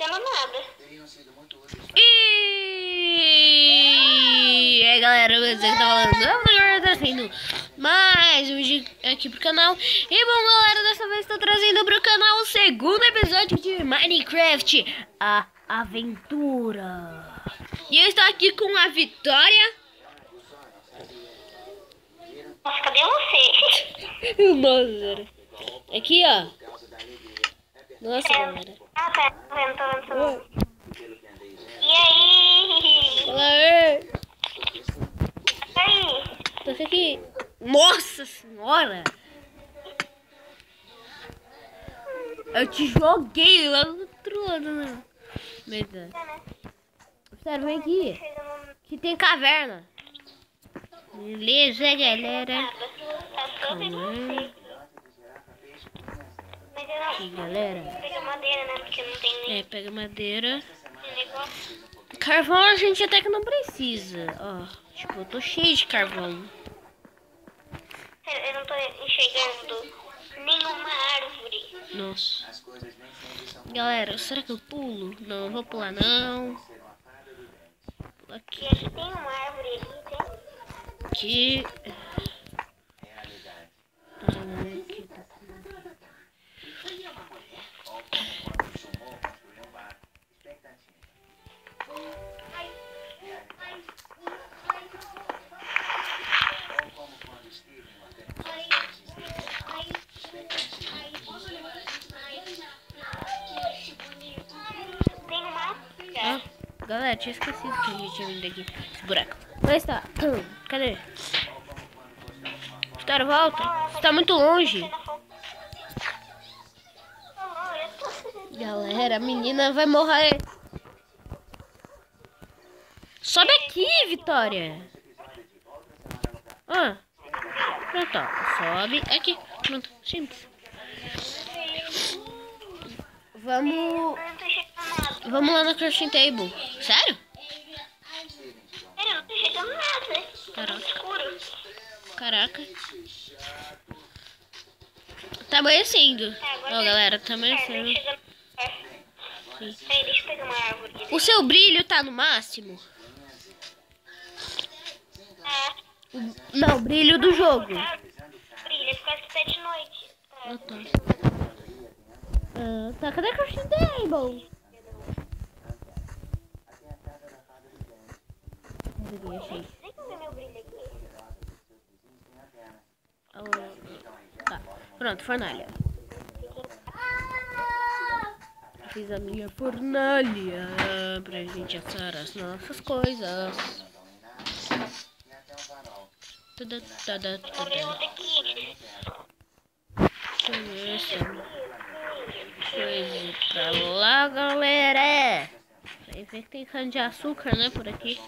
enxergando nada. E aí galera, você que tá falando, agora tá sendo mais um vídeo aqui pro canal. E bom galera, dessa vez tô trazendo pro canal o segundo episódio de Minecraft, a aventura. E eu estou aqui com a Vitória. Nossa, cadê você? Nossa, aqui ó. Nossa galera. Ah, tá, tô vendo. E aí? Fala aí. E aí? Tô aqui. Nossa senhora. Eu te joguei lá do outro lado, né? Verdade. Sério, vem aqui. Que tem caverna. Beleza, galera. Tá tudo em você. Mas eu não... Aqui, galera. Pega madeira, né? Porque não tem nem Pega madeira. negócio. Carvão a gente até que não precisa. Ó, tipo, eu tô cheio de carvão. Eu não tô enxergando nenhuma árvore. Nossa. Galera, será que eu pulo? Não, não vou pular não. Pulo E aqui. aqui tem uma árvore ali, tem? Aqui. Tem uma... Ah, galera, tinha esquecido que a gente tinha vindo aqui. Esse buraco. Mas tá. Cadê? Vitória, volta. Você tá muito longe. Galera, a menina vai morrer. Sobe aqui, Vitória. Ah, pronto, ó. Sobe aqui. Pronto, simples. Vamos Eu não tô enxergando nada. Vamos lá na crafting table. Sério? Eu não tô enxergando nada. Tá Caraca. escuro. Caraca. Tá amanhecendo. Agora Ó, galera, tá Tá amanhecendo. enxergando. Peraí, deixa eu pegar uma árvore. O seu brilho tá no máximo? Ah, Não, o brilho do jogo. tá. Brilha, por causa que tá de noite. Ah, tá. Tá, cadê a crafting table? Achei. Deixa eu ver meu brilho aqui. Tá, pronto, fornalha. Fiz a minha fornalha pra gente assar as nossas coisas. Tada, tada, Vamos ver outra tada. aqui. Coisa pra lá, galera. Aí vê que tem cana de açúcar, né, por aqui.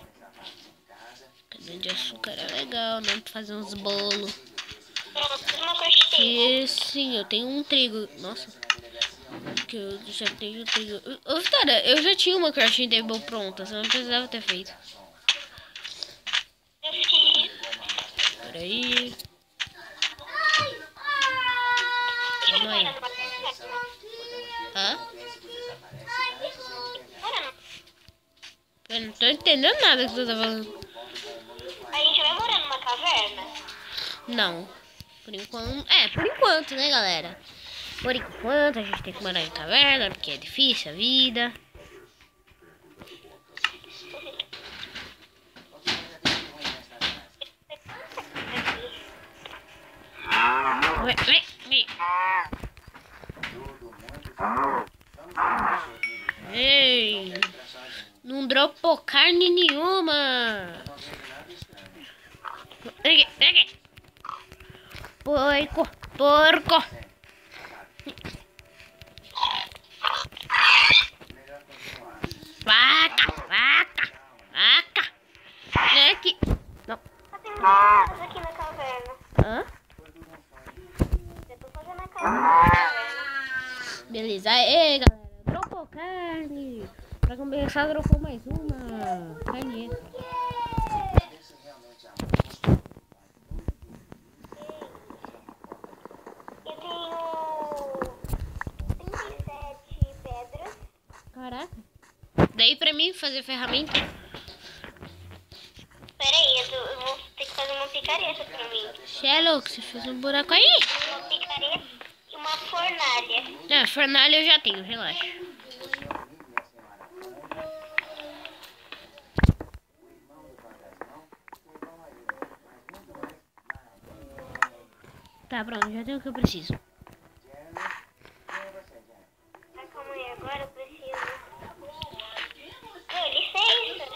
Cana de açúcar é legal, né, pra fazer uns bolos. Pronto, uma coisa. E sim, eu tenho um trigo. Nossa, que eu já tenho trigo. Ô, Vitória, eu já tinha uma crafting table pronta, você não precisava ter feito. Eu fiz. Peraí. Calma aí. Hã? Eu não tô entendendo nada que você tá falando. A gente vai morar numa caverna? Não. Por enquanto. Por enquanto, né, galera? Por enquanto a gente tem que morar em caverna, porque é difícil a vida. Vem. Ei, não dropou carne nenhuma. Aqui. Porco. Vaca. Vem aqui. Não. Tem muitas coisas aqui na caverna. Hã? Eu tô fazendo a casa na caverna. Beleza. Aê, galera. Dropou carne. Pra compensar, dropou mais uma. Carne extra. Eu tenho 37 pedras. Caraca. Daí pra mim fazer ferramenta. Pera aí, eu vou ter que fazer uma picareta pra mim. Você é louco, você fez um buraco aí? Uma picareta e uma fornalha. Ah, fornalha eu já tenho, relaxa. Tá, pronto, já tenho o que eu preciso. Ah, calma aí, agora eu preciso. Ô, licença.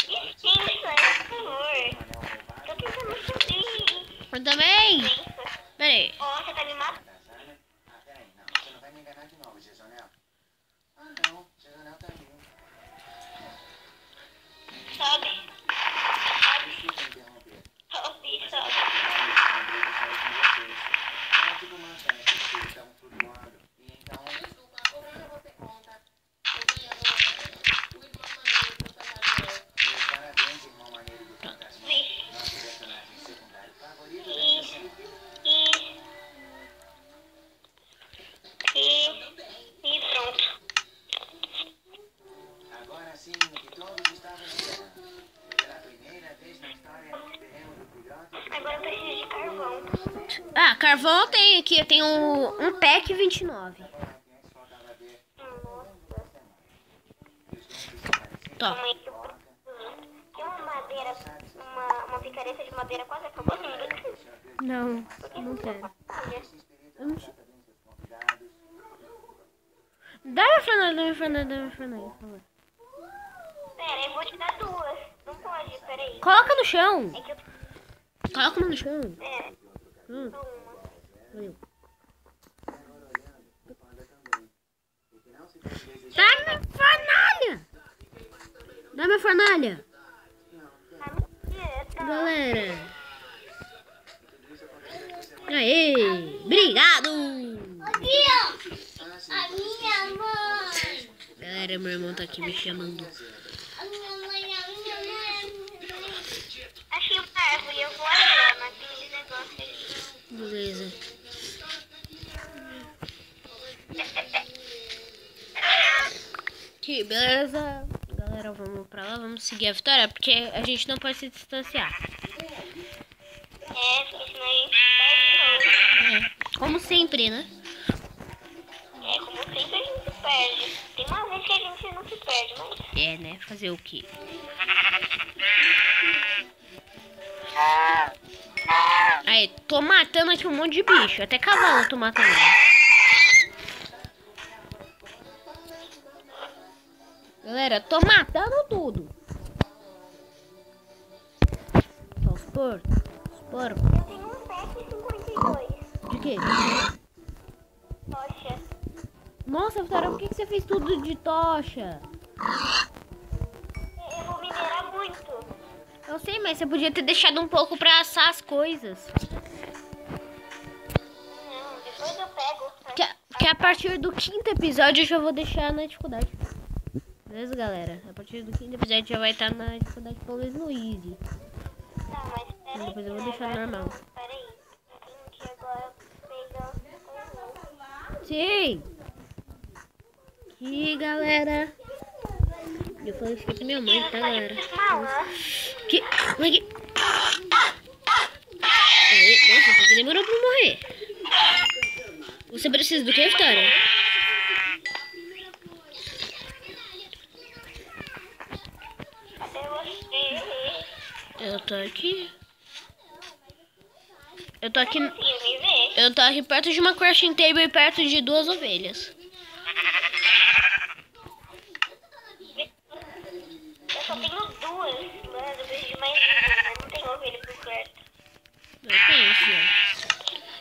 Licença, por favor. Tô tentando subir. Eu também. Licença. Pera aí. Ó, você tá me matando. Você não vai me enganar de novo, Gesonel? Ah, não. Gesonel tá ali. Sobe. Desculpa interromper. Sobe, sobe. Era tipo uma festa que eles estavam flutuando. E então... Meus parabéns, irmão maneiro do fantasma. Nosso personagem secundário favorito desta série. E pronto. Agora sim, o que todos estavam esperando. Pela primeira vez na história, teremos o filhote de... Agora eu preciso de carvão. Ah, carvão eu tenho aqui. Eu tenho um pack 29. Faltava ver Nossa. Tó. Calma aí que eu preciso. Tem uma madeira, uma picareta de madeira quase acabando. Não, não quero. Eu não... Dá minha fornalha, por favor. Pera, eu vou te dar duas. Não pode, pera aí. Coloca no chão. É que eu... Coloca no chão. É, Hum, só uma. valeu. Tá Dá minha fornalha. Dá minha fornalha. Ah, mentira, tá. Galera. Aê, obrigado. Aqui, ó. A minha mãe. Galera, meu irmão tá aqui me chamando. A minha mãe. Achei uma árvore, eu vou ali, ó, naquele negócio ali. Beleza. Que beleza. Galera, vamos pra lá, vamos seguir a vitória, porque a gente não pode se distanciar. É, porque senão a gente perde. É, como sempre, né? É, como sempre a gente se perde. Tem uma vez que a gente não se perde, mas... É, né? Fazer o quê? Aí, tô matando aqui um monte de bicho. Até cavalo eu tô matando. Galera, tô matando tudo. Só os porcos. Os porcos. Eu tenho um pack 52. De quê? Poxa. Nossa, Vitória, por que você fez tudo de tocha? Eu vou minerar muito. Eu sei, mas você podia ter deixado um pouco pra assar as coisas. Não, depois eu pego. Que a partir do 5º episódio eu já vou deixar na dificuldade. Beleza, galera? A partir do 5º episódio já vai estar na dificuldade, pelo menos no easy. Tá, mas peraí. Depois eu vou deixar normal. Peraí. Eu tenho que agora pegar as coisas. Sim! Aqui, galera. Eu falei isso aqui pra minha mãe, tá, galera? Mala. Que... Aqui. Aí, nossa, isso aqui demorou pra morrer. Você precisa do que, Vitória? Cadê você? Eu tô aqui. Eu tô aqui... Sim, me vê. Eu tô aqui perto de uma crafting table e perto de 2 ovelhas. Eu só tenho duas, mano. Eu preciso de mais uma. Não tenho ovelha por perto. Eu tenho, sim.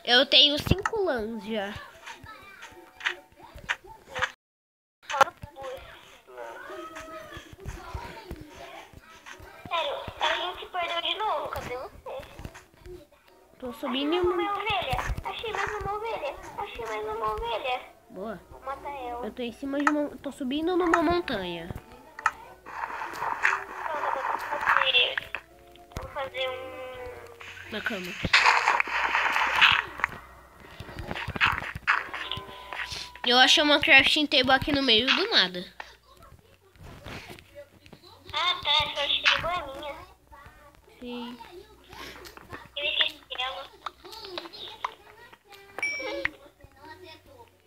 Eu tenho 5 lãs já. Só duas. Sério, a gente se perdeu de novo. Cadê você? Tô subindo em Uma uma... ovelha. Achei mais uma ovelha. Achei mais uma ovelha. Boa. Vou matar ela. Eu tô em cima de uma... Tô subindo numa montanha. Vou fazer um... Na cama. Eu achei uma crafting table aqui no meio do nada. Ah, tá. Essa crafting table é minha. Sim. Eu esqueci dela.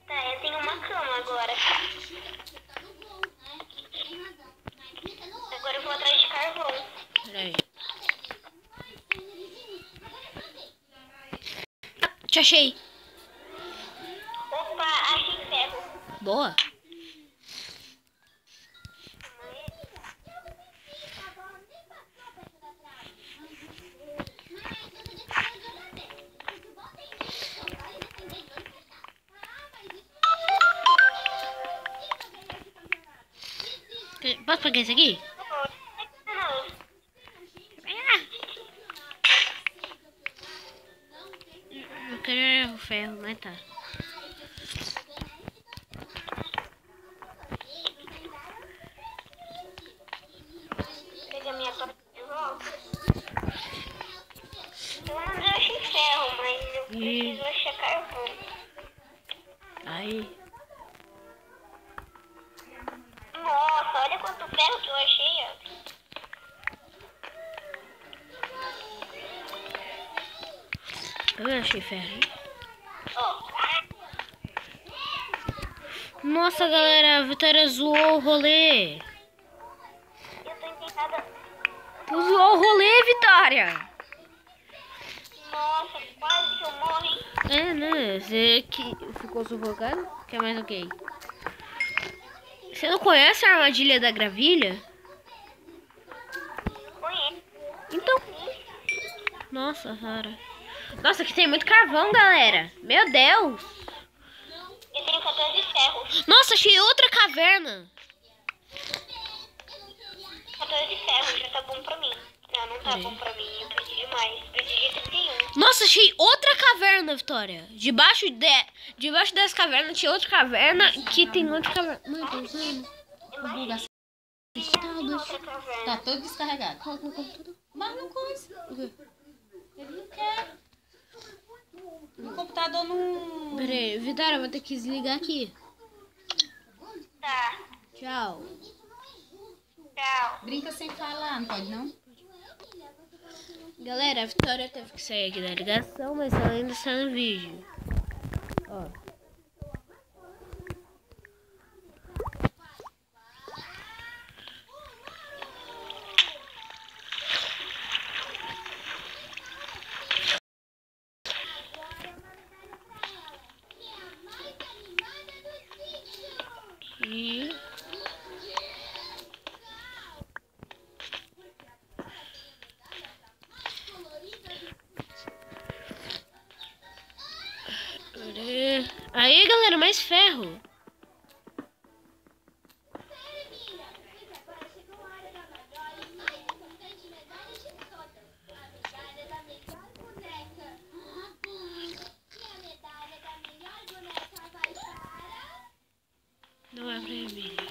Tá, eu tenho uma cama agora. Agora eu vou atrás de carvão. Peraí. Te achei. Opa, achei ferro. Boa. Posso pegar esse aqui? Eu quero o ferro, mas tá. Pegar minha tocha de volta. Eu não achei ferro, mas eu preciso achar carvão. Aí. Nossa, olha quanto ferro que eu achei, ó. Eu achei ferro. Ó. Nossa, galera, a Vitória zoou o rolê. Eu tô encantada. Tu zoou o rolê, Vitória. Nossa, quase que eu morro, hein? É, né? Você que ficou sufocado? Quer mais o quê? Você não conhece a armadilha da gravilha? Conheço. Então. Nossa, Sara. Nossa, aqui tem muito carvão, galera. Meu Deus. Eu tenho 14 ferros. Nossa, achei outra caverna. 14 ferros, já tá bom pra mim. Não tá bom pra mim. Eu preciso de mais. Preciso de 31. Nossa, achei outra caverna, Vitória. Debaixo dessa caverna tinha outra caverna que tem outra caverna. Meu Deus, mano. Outra caverna. Tá todo descarregado. Coloca no computador. Mas não coisa. O quê? Ele não quer. O computador não. Peraí, Vitória, eu vou ter que desligar aqui. Tá. Tchau. Tchau. Brinca sem falar, não pode não? Galera, a Vitória teve que sair aqui da ligação, mas ela ainda está no vídeo. Ó. Aqui. Aí, galera, mais ferro. Não é pra Emília.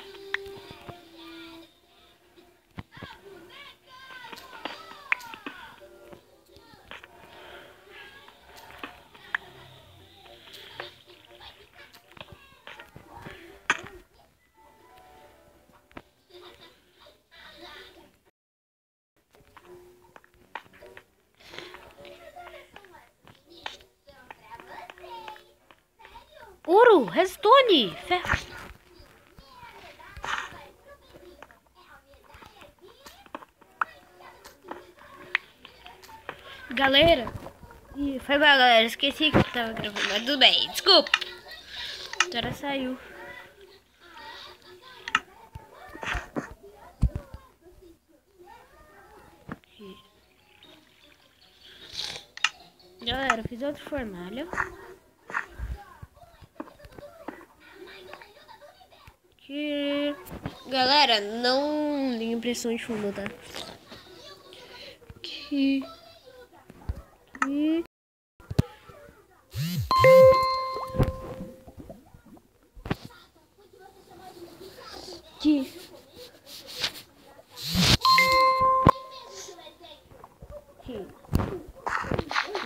Ouro, redstone, ferro. Galera, foi mal, galera, esqueci que eu tava gravando, mas tudo bem, desculpa. A Vitória saiu. Aqui. Galera, fiz outro fornalha. Que... Galera, não liga impressão de fundo, tá? Aqui. Aqui. Aqui.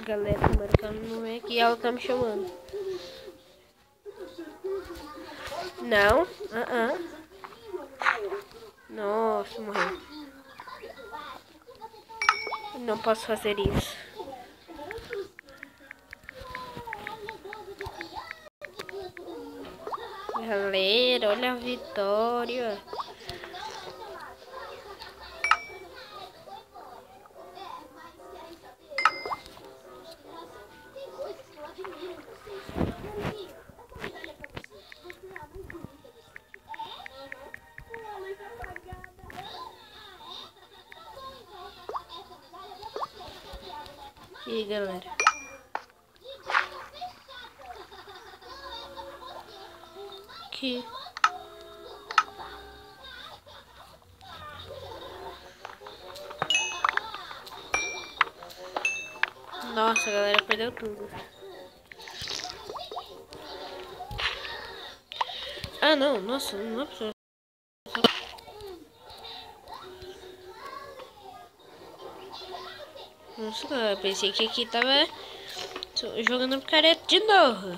Galera, marcando não é que ela tá me chamando. Não. Nossa, morreu. Não posso fazer isso. Galera, olha a vitória. E aí, galera? Aqui. Nossa, a galera perdeu tudo. Ah, não. Nossa, não é possível. Nossa, eu pensei que aqui tava jogando picareta de novo.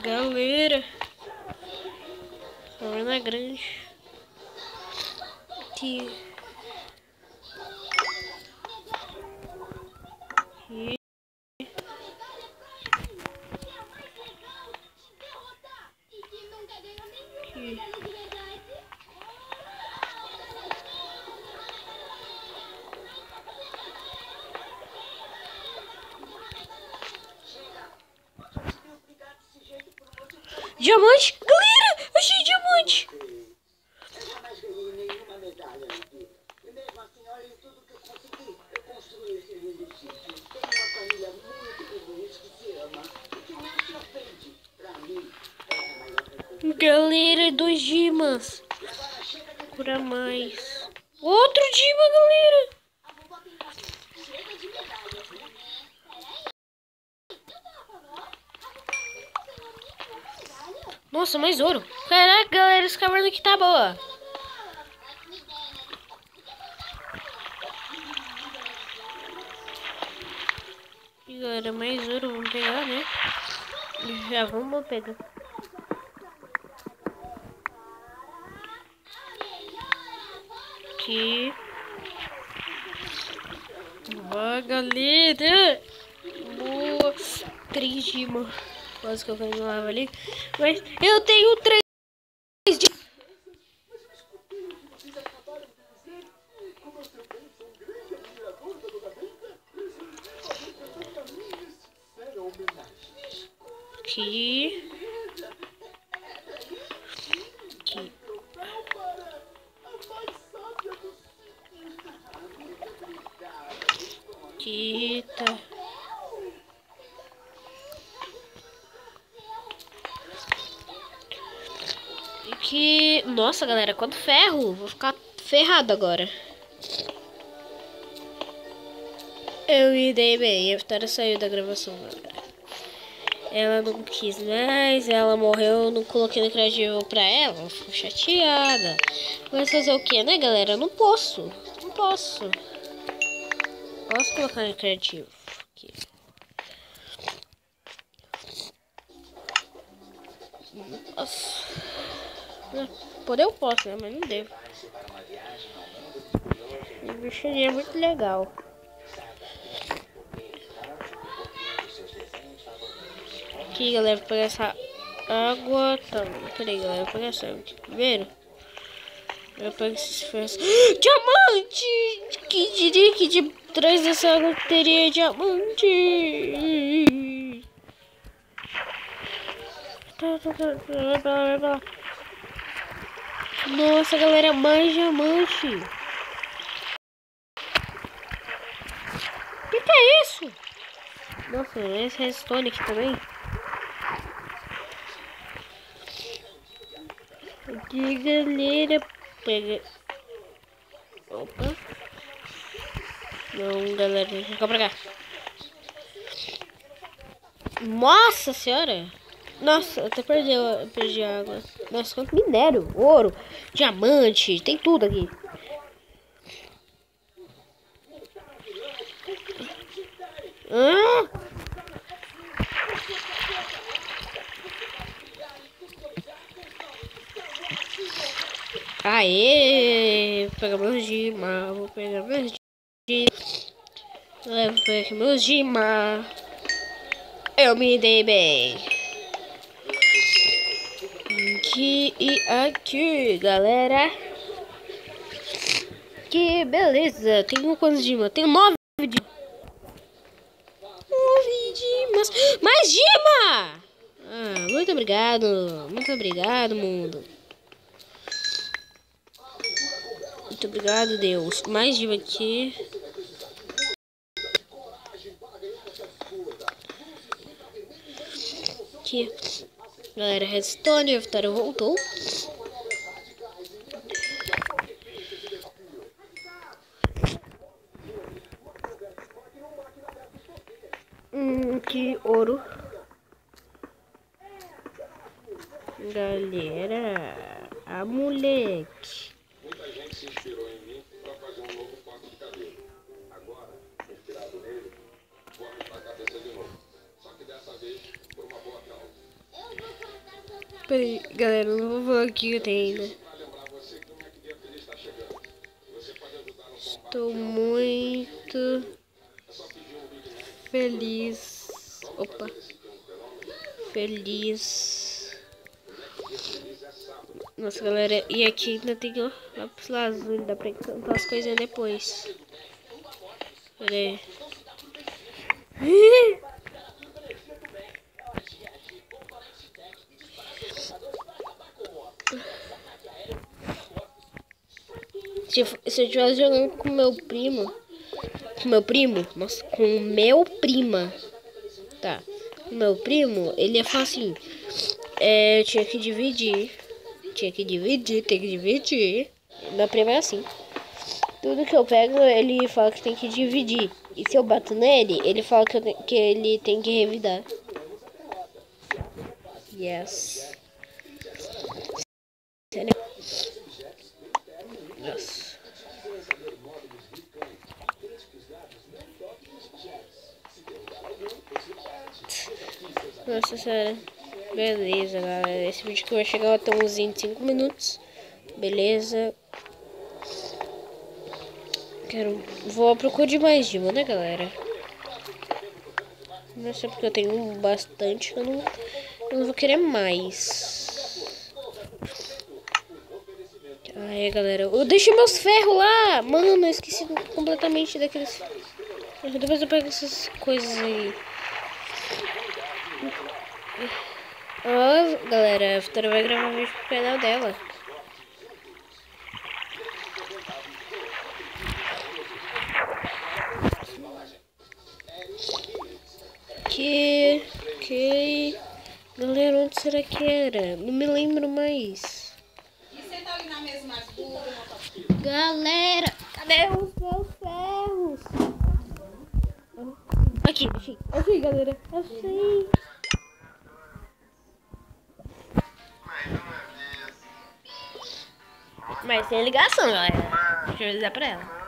Galera, Arena Grande. Aqui. Diamante? Galera, achei diamante. Eu jamais ganhei nenhuma medalha aqui. E mesmo assim, olha tudo que eu consegui. Eu construí esse lindo sítio. Tenho uma família muito feliz que se ama e que não se ofende. Pra mim, essa é a maior recompensa. Galera, 2 dimas. Pra mais. Outro dima, galera. Nossa, mais ouro. Caraca, galera, esse caverna aqui tá boa. E galera, mais ouro, vamos pegar, né? Já vamos pegar. Aqui. Boa, galera. Boa. 3 dimas. Quase que eu caí no lava ali. Mas eu tenho 3 dimas. Aqui. Aqui. Aqui tá. Aqui. Nossa, galera, quanto ferro. Vou ficar ferrado agora. Eu me dei bem. A Vitória saiu da gravação, galera. Ela não quis mais, ela morreu, eu não coloquei no criativo pra ela, ficou chateada. Mas fazer o que, né, galera? Eu não posso. Não posso. Posso colocar no criativo. Aqui. Nossa. Poder eu posso, né? Mas não devo. Esse bichinho é muito legal. Aqui, galera, vou pegar essa água. Tá, peraí, galera, vou pegar essa água aqui primeiro. Eu pego esses ferros. Diamante! Que diria que de trás dessa água teria diamante? Tá. Nossa, galera, mais diamante. O que é isso? Nossa, esse redstone aqui também. Aqui, galera, pega. Opa. Não, galera, deixa eu ficar pra cá. Nossa senhora. Nossa, eu até perdi a água. Nossa, quanto minério, ouro, diamante, tem tudo aqui. Ah! Aê! Vou pegar meus Dima. Vou pegar meus Dima. Vou pegar meus Dima. Eu me dei bem. Aqui e aqui, galera. Que beleza. Tenho quantos Dima? Tenho 9 Dima. 9 Dimas. Mais Dima! Ah, muito obrigado. Muito obrigado, mundo. Muito obrigado, Deus. Mais Dima aqui. Aqui. Galera, Redstone, a Vitória voltou. Que ouro. Galera, a moleque. Muita gente se inspirou em mim para fazer um novo corte de cabelo. Agora, inspirado nele, vou aplicar a cabeça de novo. Só que dessa vez por uma boa causa. Peraí, galera, não vou falar o que eu tenho ainda. Para lembrar você que o Mac Dia Feliz está chegando. Você pode ajudar no combate. Estou muito feliz. Opa. Feliz. Nossa, galera, e aqui ainda tem ó, lápis lazuli, dá pra encantar as coisinhas depois. Pera aí. Se eu estivesse jogando com meu primo. Nossa, com meu prima. Tá. Meu primo, ele é fácil. Tinha que dividir. Tem que dividir. Meu primo é assim. Tudo que eu pego, ele fala que tem que dividir. E se eu bato nele, ele fala que ele tem que revidar. Yes. Nossa. Nossa senhora. Beleza, galera. Esse vídeo aqui vai chegar até uns 25 minutos. Beleza. Vou à procura de mais Dima, né, galera? Não sei porque eu tenho bastante. Eu não vou querer mais. Aí, galera. Eu deixei meus ferros lá. Mano, eu esqueci completamente daqueles. Depois eu pego essas coisas aí. Ó, galera, a Vitória vai gravar vídeo pro canal dela. Galera, onde será que era? Não me lembro mais. E você tá ali na mesa mais burra? Galera, cadê os meus ferros? Aqui, achei. Achei, galera. Achei. Mas tem ligação, galera. Deixa eu avisar pra ela.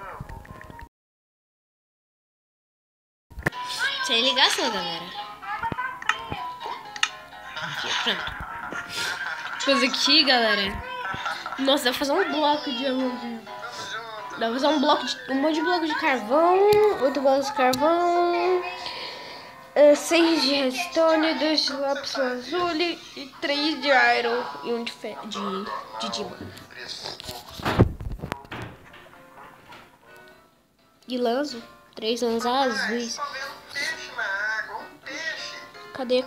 Sem ligação, galera. Aqui, pronto. Fazer aqui, galera. Nossa, dá pra fazer um bloco de... Dá pra fazer um monte de bloco de carvão. 8 blocos de carvão. 6 de redstone, 2 de lápis lazuli e 3 de iron e 1 de Dima. E lanço 3 lãs azuis. Cadê?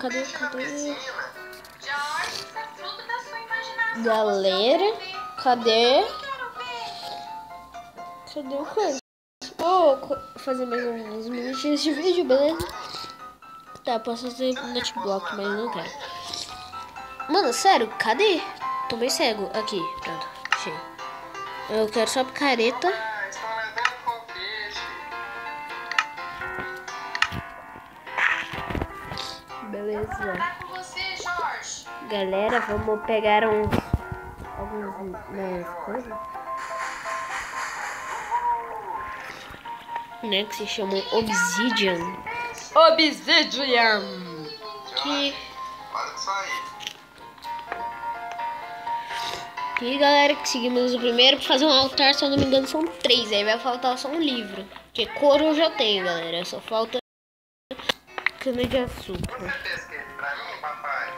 Galera, cadê o coisa? Vou fazer mais uns minutinhos de vídeo, beleza? Tá, posso fazer noteblock, mas não quero. Mano, sério, cadê? Tô bem cego. Aqui, pronto, achei. Eu quero só picareta. Beleza. Galera, vamos pegar algumas coisas, né, que se chamam Obsidian. Obsidian. Que... Para de sair. E galera, que seguimos o primeiro pra fazer um altar, se eu não me engano são 3, aí vai faltar só um livro. Porque couro eu já tenho, galera, só falta cana de açúcar. Você fez que pra mim, papai?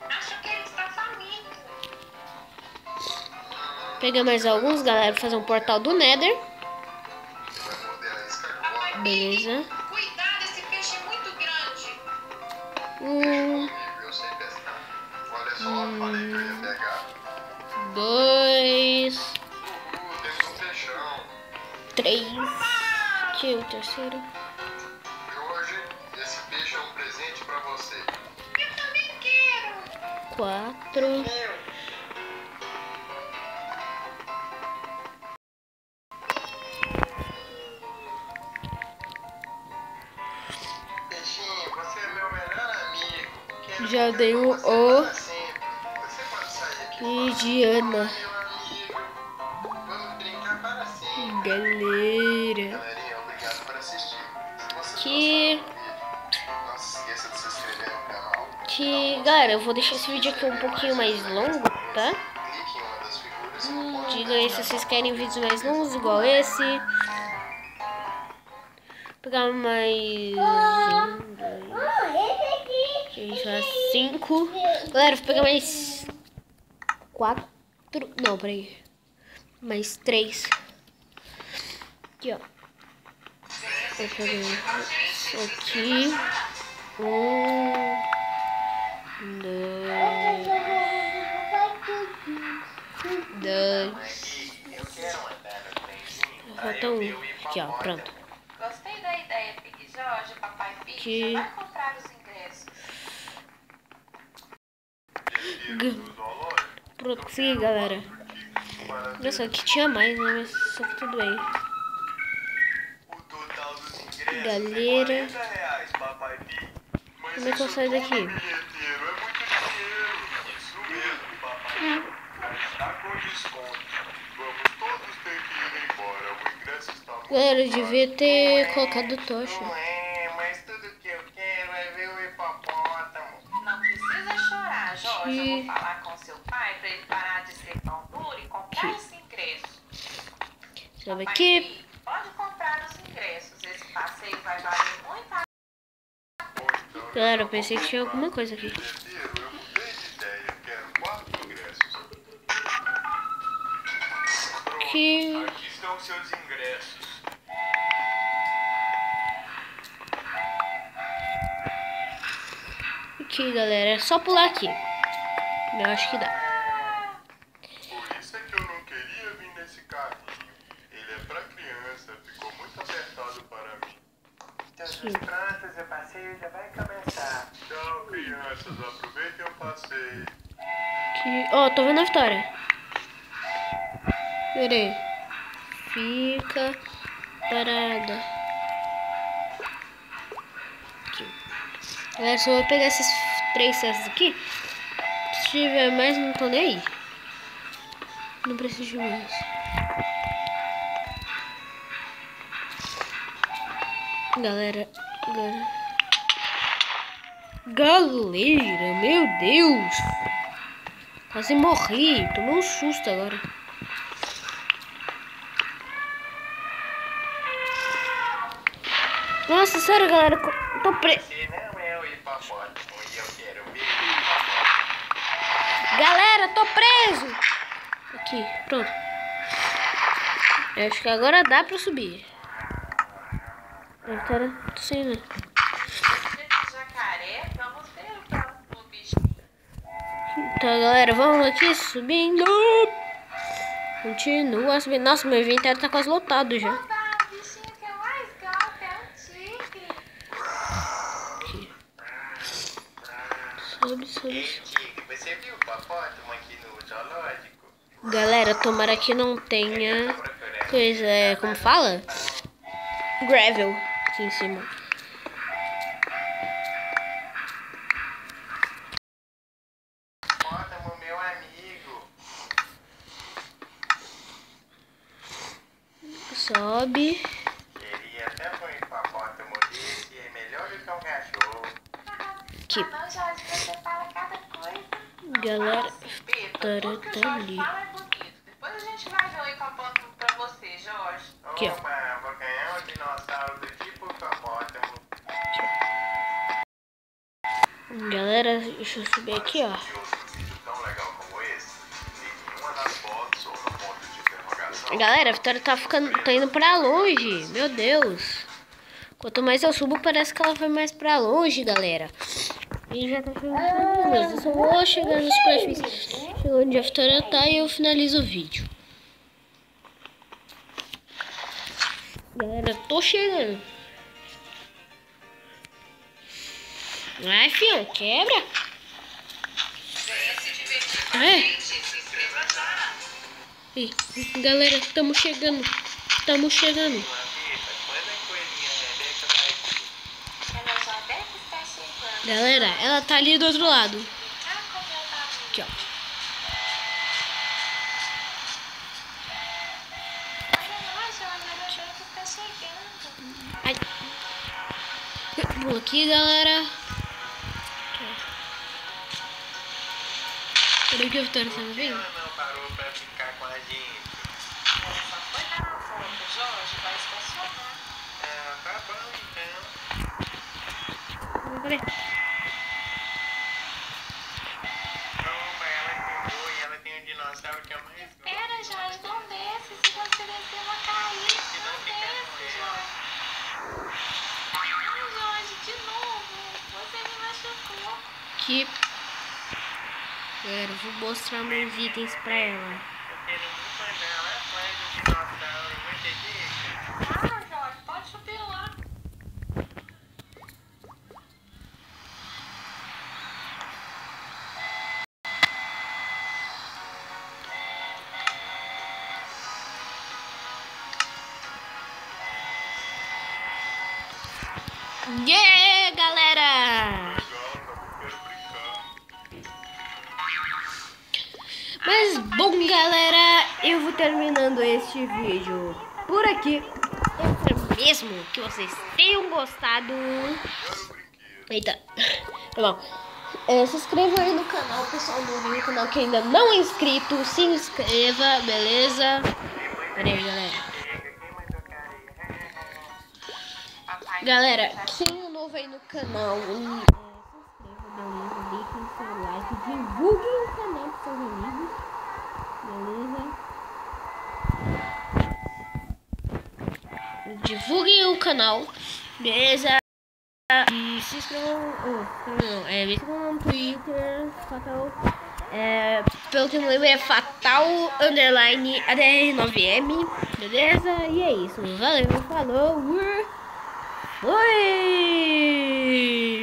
Acho que ele está faminto. Pegar mais alguns, galera, pra fazer um portal do Nether. Você vai morder a isca agora. Papai Beleza. Pig, cuidado, esse peixe é muito grande. Eu sei pescar. Olha só, falei que eu ia pegar. 2, Temos um peixão. 3. Que é o terceiro? Hoje, esse peixe é um presente pra você. Eu também quero. 4. Peixinho, você é meu melhor amigo. Quero Já viver dei com o você O. para sempre. Você pode sair aqui E fora. Diana. Meu amigo, vamos brincar para sempre. Galera. Galerinha, obrigado por assistir. Se você Que... gostar do vídeo, não se esqueça de se inscrever no canal. Galera, eu vou deixar esse vídeo aqui um pouquinho mais longo, tá? Clique em uma das figuras e no Diga aí se vocês querem vídeos mais longos, igual esse. Vou pegar mais 1, 2, 3, 5. Galera, vou pegar mais 4. Não, peraí. Mais 3. Aqui, ó. Vou pegar aqui. 1, 2. Eu quero andar no trenzinho. Falta um. Aqui, ó, pronto. Gostei da ideia, Pig Jorge. Papai Pig Que- já vai comprar os ingressos. Pronto, consegui, galera. Olha só, que tinha mais, né? Mas só que tudo bem. O total dos ingressos Galera. é R$40, papai Pi. Mas Como é que eu isso saio tudo, daqui? bilheteiro, é muito dinheiro. Isso mesmo, papai. Mas está com desconto. Vamos todos ter que ir embora. O ingresso está muito Galera, eu caro. devia ter colocado tocha. Não é, mas tudo que eu quero é ver o hipopótamo. Não precisa chorar, Jorge. Eu Que- vou falar com seu pai pra ele parar de ser tão duro e comprar esse ingresso. Sobe Papai aqui. Pig, pode comprar os ingressos. Esse passeio vai valer muito a Galera, eu pensei que tinha alguma coisa aqui. Bilheteiro, eu mudei de ideia. Quero 4 ingressos. Que... Aqui estão seus ingressos. Aqui, galera. É só pular aqui. Eu acho que dá. Por isso é que eu não queria vir nesse carrinho. Ele é pra criança, ficou muito apertado para mim. Sim. Prontos, o passeio já vai começar. Tchau, crianças, aproveitem o passeio. Que... Ó, tô vendo a Vitória. Pera aí. Fica parada. Aqui. Galera, só vou pegar esses 3 cestos aqui. Se tiver mais, não tô nem aí. Não preciso de mais. Galera, meu Deus. Quase morri. Tomei um susto agora. Nossa, sério, galera. Tô preso. Você não é o hipopótamo e eu quero ver o Galera, tô preso. Aqui, pronto. Eu acho que agora dá pra subir. Cara, tô sem ver. esse jacaré. Vamos ver o próximo bichinho. Então, galera, vamos aqui subindo. Continua subindo. Nossa, meu inventário tá quase lotado já. Opa, o bichinho que eu mais gosto é um tigre. Sobe, sobe. Ei, Tigre, você viu o hipopótamo aqui no zoológico? Galera, tomara que não tenha coisa, como fala? Gravel aqui em cima. Hipopótamo, meu amigo. Sobe. Queria até um hipopótamo desse e Que Ah, não, Jorge, você fala cada coisa. galera, Tudo que o Jorge fala é bonito. Depois a gente vai ver o hipopótamo pra você, Jorge. aqui, ó. Opa, vou ganhar um dinossauro do tipo hipopótamo. Galera, deixa eu subir aqui, ó. Um vídeo tão legal como esse, clique em uma das fotos ou no ponto de interrogação. Galera, a Vitória tá indo pra longe. Meu Deus. Quanto mais eu subo, parece que ela vai mais pra longe, galera. E já tá chegando. Eu só vou chegar nos perfis. Chegou onde a Vitória tá e eu finalizo o vídeo. Galera, tô chegando. Ai, filho, quebra. Ih, galera, estamos chegando. Estamos chegando. Quando a coelhinha Rebeca vai Ela já deve estar chegando. Galera, ela tá ali do outro lado. Ah, como eu tava. Aqui, ó. Olha lá, Jorge, a Rebeca está chegando. Ai. Vou aqui, galera. Cadê que a Vitória tá me vendo? ela não parou pra ficar com a gente. Ela só foi dar uma volta, Jorge, vai estacionar. Ah, tá bom então. Cadê? Opa, ela chegou e ela tem um dinossauro que é o mais gosto. Pera, Jorge, não desce. Se você descer, eu vou cair. Não desce, Jorge. Ai, Jorge, de novo. Você me machucou. Aqui. Galera, eu vou mostrar meus itens pra ela. Eu quero muito andar lá atrás do dinossauro. Muita dica. Ah, Jorge, pode subir lá. Yeah, galera! Mas bom, galera, eu vou terminando este vídeo por aqui. Eu espero mesmo que vocês tenham gostado. Eita, tá bom. Se inscreva aí no canal, pessoal novo no canal que ainda não é inscrito. Se inscreva, beleza? Pera aí, galera. Galera, quem é novo aí no canal, se inscreva, beleza? Deixem seu like, divulguem o canal para seus amigos, beleza? Divulguem o canal, beleza? E se inscrevam, me sigam no Twitter, Fatal, pelo que eu não lembro é Fatal_ADR9M, beleza? E é isso, valeu, falou! Oi!